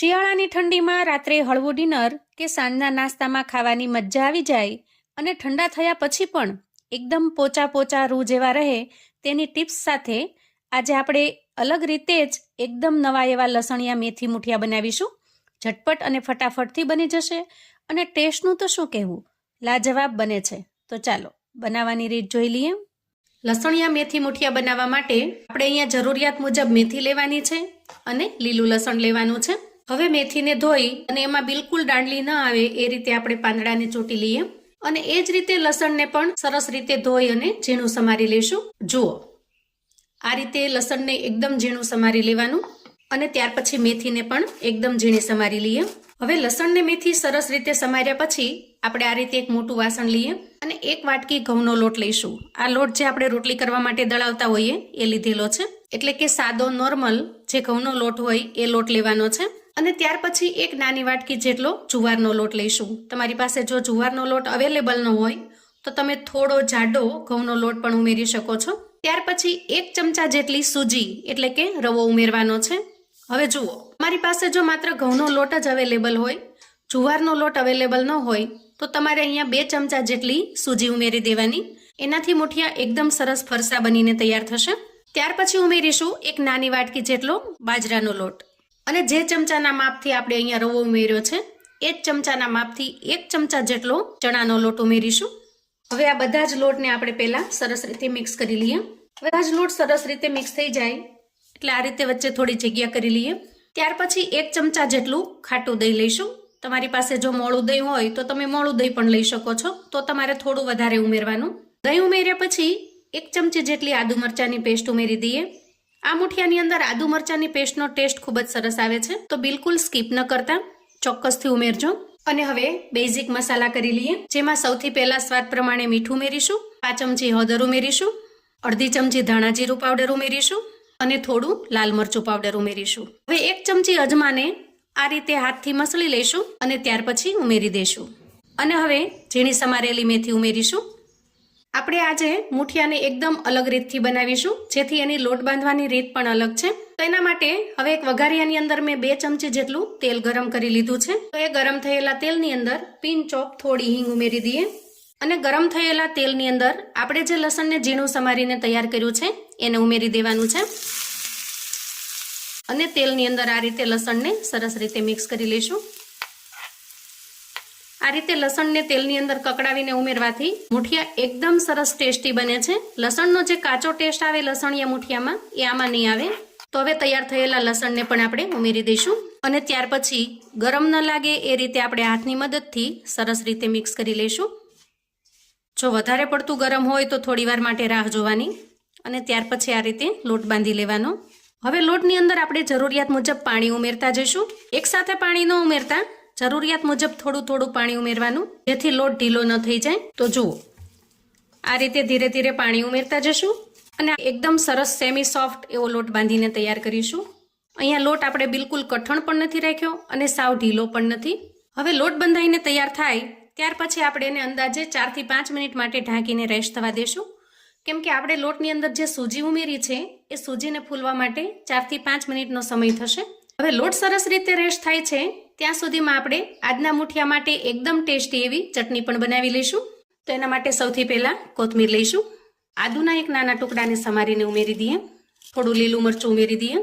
શિયાળાની ઠંડીમાં રાત્રે હળવું ડિનર કે સાંજના નાસ્તામાં ખાવાની મજા આવી જાય અને ઠંડા થયા પછી પણ એકદમ પોચા પોચા રૂ જેવા રહે તેની ટિપ્સ સાથે આજે આપણે અલગ રીતે જ એકદમ નવા એવા લસણિયા મેથી મુઠિયા બનાવીશું. ઝટપટ અને ફટાફટથી બની જશે અને ટેસ્ટનું તો શું કહેવું, લાજવાબ બને છે. તો ચાલો બનાવવાની રીત જોઈ લઈએ. લસણિયા મેથી મુઠિયા બનાવવા માટે આપણે અહીંયા જરૂરિયાત મુજબ મેથી લેવાની છે અને લીલું લસણ લેવાનું છે. હવે મેથીને ધોઈ અને એમાં બિલકુલ દાંડલી ન આવે એ રીતે આપણે પાંદડાને ચોટી લઈએ અને એ જ રીતે લસણને પણ સરસ રીતે ધોઈ અને ઝીણું સમારી લેશું. જુઓ, આ રીતે લસણને એકદમ ઝીણું સમારી લેવાનું અને ત્યાર પછી મેથીને પણ એકદમ ઝીણી સમારી લઈએ. હવે લસણને મેથી સરસ રીતે સમાર્યા પછી આપણે આ રીતે એક મોટું વાસણ લઈએ અને 1 વાટકી ઘઉંનો લોટ લઈશું. આ લોટ જે આપણે રોટલી કરવા માટે દળાવતા હોઈએ એ લીધેલો છે, એટલે કે સાદો નોર્મલ જે ઘઉંનો લોટ હોય એ લોટ લેવાનો છે. અને ત્યાર પછી 1 નાની વાટકી જેટલો જુવારનો લોટ લઈશું. તમારી પાસે જો જુવારનો લોટ અવેલેબલ ન હોય તો તમે થોડો જાડો ઘઉંનો લોટ પણ ઉમેરી શકો છો. ત્યાર પછી 1 ચમચા જેટલી સૂજી એટલે કે રવો ઉમેરવાનો છે. હવે જુઓ, તમારી પાસે જો માત્ર ઘઉંનો લોટ જ અવેલેબલ હોય, જુવારનો લોટ અવેલેબલ ન હોય તો તમારે અહીંયા 2 ચમચા જેટલી સૂજી ઉમેરી દેવાની. એનાથી મુઠિયા એકદમ સરસ ફરસા બનીને તૈયાર થશે. ત્યાર પછી ઉમેરીશું 1 નાની વાટકી જેટલો બાજરાનો લોટ અને જે ચમચાના માપથી આપણે અહીંયા રવો ઉમેર્યો છે એ જ ચમચાના માપથી 1 ચમચા જેટલો ચણાનો લોટ ઉમેરીશું. હવે આ બધા જ લોટને આપણે પહેલા સરસ રીતે મિક્સ કરી લઈએ. બધા જ લોટ સરસ રીતે મિક્સ થઈ જાય એટલે આ રીતે વચ્ચે થોડી જગ્યા કરી લઈએ. ત્યાર પછી 1 ચમચા જેટલું ખાટું દહીં લઈશું. તમારી પાસે જો મોળું દહીં હોય તો તમે મોળું દહીં પણ લઈ શકો છો, તો તમારે થોડું વધારે ઉમેરવાનું. દહીં ઉમેર્યા પછી 1 ચમચી જેટલી આદુ મરચાંની પેસ્ટ ઉમેરી દઈએ. આ મુઠિયાની અંદર આદુ મરચાંની પેસ્ટનો ટેસ્ટ ખૂબ જ સરસ આવે છે, તો બિલકુલ સ્કીપ ન કરતા ચોક્કસથી ઉમેરજો. અને હવે બેઝિક મસાલા કરી લઈએ, જેમાં સૌથી પહેલા સ્વાદ પ્રમાણે મીઠું ઉમેરીશું, 5 ચમચી હળદર ઉમેરીશું, અડધી ચમચી ધાણા જીરું પાવડર ઉમેરીશું અને થોડું લાલ મરચું પાવડર ઉમેરીશું. હવે 1 ચમચી અજમાને આ રીતે હાથથી મસળી લઈશું અને ત્યાર પછી ઉમેરી દઈશું. અને હવે ઝીણી સમારેલી મેથી ઉમેરીશું. આપણે આજે મુઠિયાને એકદમ અલગ રીતથી બનાવીશું, જેથી એની લોટ બાંધવાની રીત પણ અલગ છે. તો એના માટે હવે એક વઘારિયાની અંદર મેં 2 ચમચી જેટલું તેલ ગરમ કરી લીધું છે. તો એ ગરમ થયેલા તેલની અંદર પિંચ ઓફ થોડી હિંગ ઉમેરી દઈએ અને ગરમ થયેલા તેલની અંદર આપણે જે લસણને ઝીણું સમારીને તૈયાર કર્યું છે એને ઉમેરી દેવાનું છે અને તેલની અંદર આ રીતે લસણને સરસ રીતે મિક્સ કરી લઈશું. આ રીતે લસણને તેલની અંદર કકડાવીને ઉમેરવાથી મુઠિયા એકદમ સરસ ટેસ્ટી બને છે. લસણનો જે કાચો ટેસ્ટ આવે લસણિયા મુઠિયામાં એ આમાં નહીં આવે. તો હવે તૈયાર થયેલા લસણને પણ આપણે ઉમેરી દઈશું અને ત્યાર પછી ગરમ ન લાગે એ રીતે આપણે હાથની મદદથી સરસ રીતે મિક્સ કરી લઈશું. જો વધારે પડતું ગરમ હોય તો થોડી વાર માટે રાહ જોવાની અને ત્યાર પછી આ રીતે લોટ બાંધી લેવાનો. હવે લોટની અંદર આપણે જરૂરિયાત મુજબ પાણી ઉમેરતા જઈશું. એકસાથે પાણી ન ઉમેરતા જરૂરિયાત મુજબ થોડું થોડું પાણી ઉમેરવાનું, જેથી લોટ ઢીલો ન થઈ જાય. તો જુઓ, આ રીતે ધીરે ધીરે પાણી ઉમેરતા જશું અને એકદમ સરસ સેમી સોફ્ટ એવો લોટ બાંધીને તૈયાર કરીશું. અહીંયા લોટ આપણે બિલકુલ કઠણ પણ નથી રાખ્યો અને સાવ ઢીલો પણ નથી. હવે લોટ બંધાઈને તૈયાર થાય ત્યાર પછી આપણે એને અંદાજે 4 થી 5 મિનિટ માટે ઢાંકીને રેસ્ટ થવા દેશું, કેમ કે આપણે લોટની અંદર જે સૂજી ઉમેરી છે એ સૂજીને ફૂલવા માટે 4 થી 5 મિનિટનો સમય થશે. હવે લોટ સરસ રીતે રેસ્ટ થાય છે ત્યાં સુધીમાં આપણે આજના મુઠિયા માટે એકદમ ટેસ્ટી એવી ચટણી પણ બનાવી લઈશું. તો એના માટે સૌથી પહેલા કોથમીર લઈશું. આદુના 1 નાના ટુકડાને સમારીને ઉમેરી દઈએ, થોડું લીલું મરચું ઉમેરી દઈએ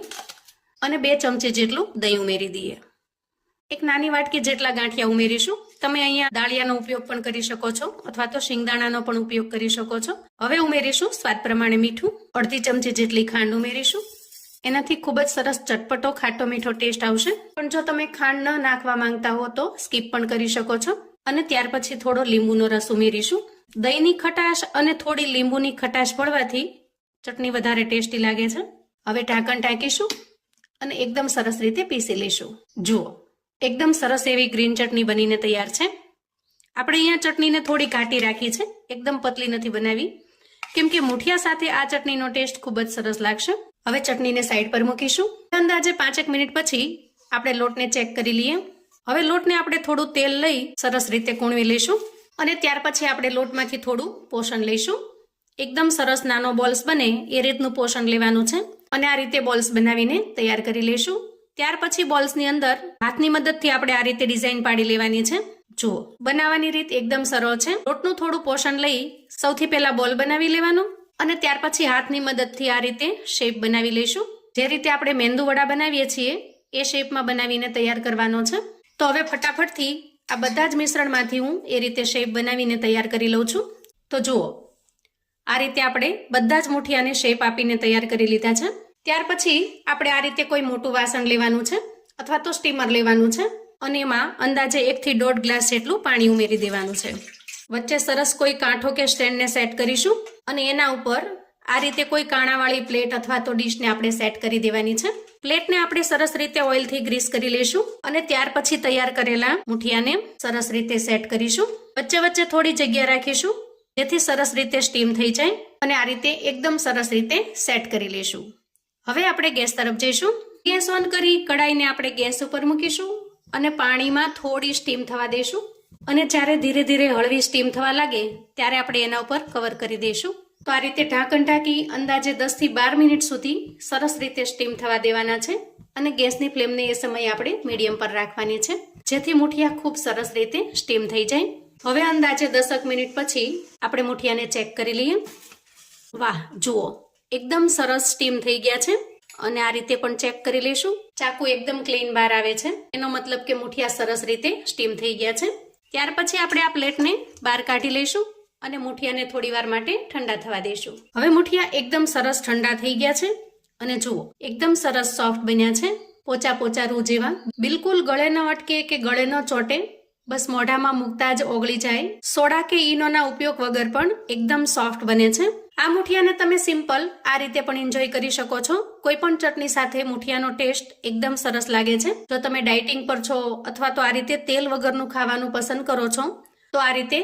અને 2 ચમચી જેટલું દહીં ઉમેરી દઈએ. 1 નાની વાટકી જેટલા ગાંઠિયા ઉમેરીશું. તમે અહીંયા દાળિયાનો ઉપયોગ પણ કરી શકો છો અથવા તો શિંગદાણાનો પણ ઉપયોગ કરી શકો છો. હવે ઉમેરીશું સ્વાદ પ્રમાણે મીઠું, અડધી ચમચી જેટલી ખાંડ ઉમેરીશું. એનાથી ખૂબ જ સરસ ચટપટો ખાટો મીઠો ટેસ્ટ આવશે. પણ જો તમે ખાંડ ન નાખવા માંગતા હો તો સ્કીપ પણ કરી શકો છો. અને ત્યાર પછી થોડો લીંબુનો રસ ઉમેરીશું. દહીંની ખટાશ અને થોડી લીંબુની ખટાશ પડવાથી ચટણી વધારે ટેસ્ટી લાગે છે. હવે ઢાંકણ ઢાંકીશું અને એકદમ સરસ રીતે પીસી લઈશું. જુઓ, એકદમ સરસ એવી ગ્રીન ચટણી બનીને તૈયાર છે. આપણે અહીંયા ચટણીને થોડી ઘાટી રાખી છે, એકદમ પતલી નથી બનાવી, કેમ કે મુઠિયા સાથે આ ચટણીનો ટેસ્ટ ખૂબ જ સરસ લાગશે. હવે ચટણીને સાઈડ પર મૂકીશું. અંદાજે 5 મિનિટ પછી આપણે લોટને ચેક કરી લઈએ. હવે લોટને આપણે થોડું તેલ લઈ સરસ રીતે કૂણવી લઈશું અને ત્યાર પછી આપણે લોટમાંથી થોડું પોષણ લઈશું. એકદમ સરસ નાનો બોલ્સ બને એ રીતનું પોષણ લેવાનું છે અને આ રીતે બોલ્સ બનાવીને તૈયાર કરી લઈશું. ત્યાર પછી બોલ્સની અંદર હાથની મદદથી આપણે આ રીતે ડિઝાઇન પાડી લેવાની છે. જુઓ, બનાવવાની રીત એકદમ સરળ છે. લોટનું થોડું પોષણ લઈ સૌથી પહેલા બોલ બનાવી લેવાનો અને ત્યાર પછી હાથની મદદથી આ રીતે શેપ બનાવી લઈશું. જે રીતે આપણે મેંદુ વડા બનાવીએ છીએ એ શેપમાં બનાવીને તૈયાર કરવાનો છે. તો હવે ફટાફટથી આ બધા જ મિશ્રણમાંથી હું એ રીતે શેપ બનાવીને તૈયાર કરી લઉં છું. તો જુઓ, આ રીતે આપણે બધા જ મુઠિયાને શેપ આપીને તૈયાર કરી લીધા છે. ત્યાર પછી આપણે આ રીતે કોઈ મોટું વાસણ લેવાનું છે અથવા તો સ્ટીમર લેવાનું છે અને એમાં અંદાજે 1 થી 1.5 ગ્લાસ જેટલું પાણી ઉમેરી દેવાનું છે. વચ્ચે સરસ કોઈ કાંઠો કે સ્ટેન્ડને સેટ કરીશું અને એના ઉપર આ રીતે કોઈ કાણાવાળી પ્લેટ અથવા તો ડીશને આપણે સેટ કરી દેવાની છે. પ્લેટને આપણે સરસ રીતે ઓઇલથી ગ્રીસ કરી લઈશું અને ત્યાર પછી તૈયાર કરેલા મુઠિયાને સરસ રીતે સેટ કરીશું. વચ્ચે વચ્ચે થોડી જગ્યા રાખીશું જેથી સરસ રીતે સ્ટીમ થઈ જાય અને આ રીતે એકદમ સરસ રીતે સેટ કરી લઈશું. હવે આપણે ગેસ તરફ જઈશું. ગેસ ઓન કરી કડાઈને આપણે ગેસ ઉપર મૂકીશું અને પાણીમાં થોડી સ્ટીમ થવા દઈશું અને જ્યારે ધીરે ધીરે હળવી સ્ટીમ થવા લાગે ત્યારે આપણે એના ઉપર કવર કરી દઈશું. તો આ રીતે ઢાંકણ ઢાંકી અંદાજે 10 થી 12 મિનિટ સુધી સરસ રીતે સ્ટીમ થવા દેવાના છે અને ગેસની ફ્લેમને એ સમયે આપણે મીડિયમ પર રાખવાની છે જેથી મુઠિયા ખૂબ સરસ રીતે સ્ટીમ થઈ જાય. હવે અંદાજે 10 મિનિટ પછી આપણે મુઠિયાને ચેક કરી લઈએ. વાહ, જુઓ, એકદમ સરસ સ્ટીમ થઈ ગયા છે અને આ રીતે પણ ચેક કરી લઈશું. ચાકુ એકદમ ક્લીન બહાર આવે છે, એનો મતલબ કે મુઠિયા સરસ રીતે સ્ટીમ થઈ ગયા છે. ત્યાર પછી આપણે આ પ્લેટને બહાર કાઢી લઈશું અને મુઠિયાને થોડી વાર માટે ઠંડા થવા દઈશું. હવે મુઠિયા એકદમ સરસ ઠંડા થઈ ગયા છે અને જુઓ, એકદમ સરસ સોફ્ટ બન્યા છે, પોચા પોચા રૂ જેવા. બિલકુલ ગળે ન અટકે કે ગળે ન ચોટે, બસ મોઢામાં મૂકતા જ ઓગળી જાય. સોડા કે ઈનોના ઉપયોગ વગર પણ એકદમ સોફ્ટ બને છે. આ મુઠિયાને તમે સિમ્પલ આ રીતે પણ એન્જોય કરી શકો છો. કોઈ પણ ચટણી સાથે મુઠિયાનો ટેસ્ટ એકદમ સરસ લાગે છે. જો તમે ડાયટિંગ પર છો અથવા તો આ રીતે તેલ વગરનું ખાવાનું પસંદ કરો છો તો આ રીતે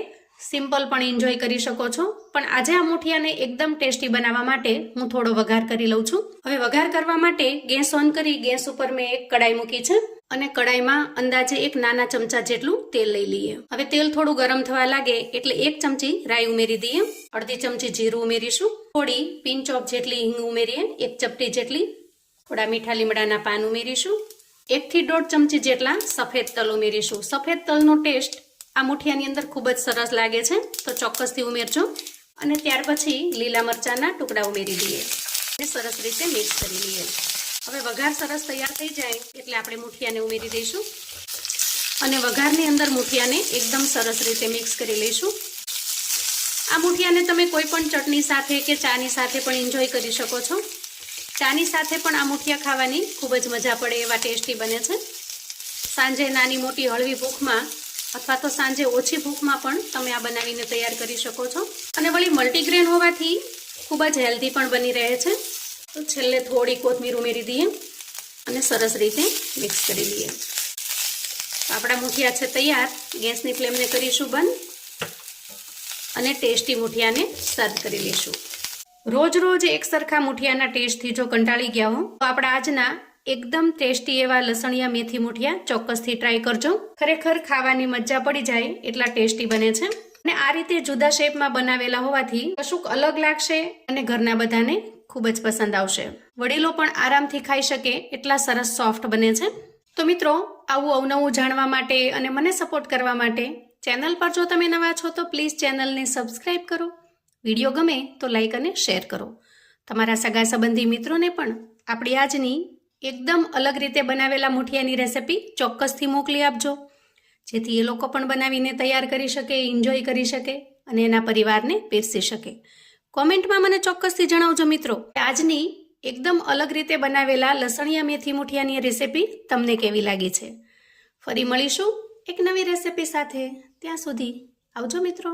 સિમ્પલ પણ એન્જોય કરી શકો છો. પણ આજે આ મુઠિયાને એકદમ ટેસ્ટી બનાવવા માટે હું થોડો વઘાર કરી લઉં છું. હવે વઘાર કરવા માટે ગેસ ઓન કરી ગેસ ઉપર મેં એક કડાઈ મૂકી છે અને કડાઈમાં અંદાજે 1 નાના ચમચા જેટલું તેલ લઈ લઈએ. હવે તેલ થોડું ગરમ થવા લાગે એટલે 1 ચમચી રાઈ ઉમેરી દઈએ, અડધી ચમચી જીરું ઉમેરીશું, થોડી પિંચ ઓફ જેટલી હિંગ ઉમેરીએ, 1 ચપટી જેટલી, થોડા મીઠા લીમડાના પાન ઉમેરીશું, 1 થી 1.5 ચમચી જેટલા સફેદ તલ ઉમેરીશું. સફેદ તલનો ટેસ્ટ આ મુઠિયાની અંદર ખૂબ જ સરસ લાગે છે, તો ચોક્કસથી ઉમેરજો. અને ત્યાર પછી લીલા મરચાના ટુકડા ઉમેરી દઈએ અને સરસ રીતે મિક્સ કરી લઈએ. હવે વઘાર સરસ તૈયાર થઈ જાય એટલે આપણે મુઠિયાને ઉમેરી દઈશું અને વઘારની અંદર મુઠિયાને એકદમ સરસ રીતે મિક્સ કરી લઈશું. આ મુઠિયાને તમે કોઈ પણ ચટણી સાથે કે ચાની સાથે પણ એન્જોય કરી શકો છો. ચાની સાથે પણ આ મુઠિયા ખાવાની ખૂબ જ મજા પડે એવા ટેસ્ટી બને છે. સાંજે નાની મોટી હળવી ભૂખમાં અથવા તો સાંજે ઓછી ભૂખમાં પણ તમે આ બનાવીને તૈયાર કરી શકો છો. અને વળી મલ્ટીગ્રેન હોવાથી ખૂબ જ હેલ્ધી પણ બની રહે છે. તો છેલ્લે થોડી કોથમીર ઉમેરી દઈએ અને સરસ રીતે મિક્સ કરી લઈએ. આપણા મુઠિયા છે તૈયાર. ગેસની ફ્લેમને કરીશું બંધ અને ટેસ્ટી મુઠિયાને સર્વ કરી લઈશું. રોજ રોજ એક સરખા મુઠિયાના ટેસ્ટથી જો કંટાળી ગયા હો તો આપણા આજના એકદમ ટેસ્ટી એવા લસણિયા મેથી મુઠિયા ચોક્કસથી ટ્રાય કરજો. ખરેખર ખાવાની મજા પડી જાય એટલા ટેસ્ટી બને છે અને આ રીતે જુદા શેપમાં બનાવેલા હોવાથી કશુંક અલગ લાગશે અને ઘરના બધાને ખૂબ જ પસંદ આવશે. વડીલો પણ આરામથી ખાઈ શકે એટલા સરસ સોફ્ટ બને છે. તો મિત્રો, આવું અવનવું જાણવા માટે અને મને સપોર્ટ કરવા માટે ચેનલ પર જો તમે નવા છો તો પ્લીઝ ચેનલને સબસ્ક્રાઈબ કરો. વિડીયો ગમે તો લાઈક અને શેર કરો. તમારા સગા સંબંધી મિત્રોને પણ આપણી આજની એકદમ અલગ રીતે બનાવેલા મુઠિયાની રેસિપી ચોક્કસથી મોકલી આપજો, જેથી એ લોકો પણ બનાવીને તૈયાર કરી શકે, એન્જોય કરી શકે અને એના પરિવારને પીરસી શકે. કોમેન્ટમાં મને ચોક્કસથી જણાવજો મિત્રો કે આજની એકદમ અલગ રીતે બનાવેલા લસણિયા મેથી મુઠિયાની રેસિપી તમને કેવી લાગી છે. ફરી મળીશું એક નવી રેસિપી સાથે. ત્યાં સુધી આવજો મિત્રો.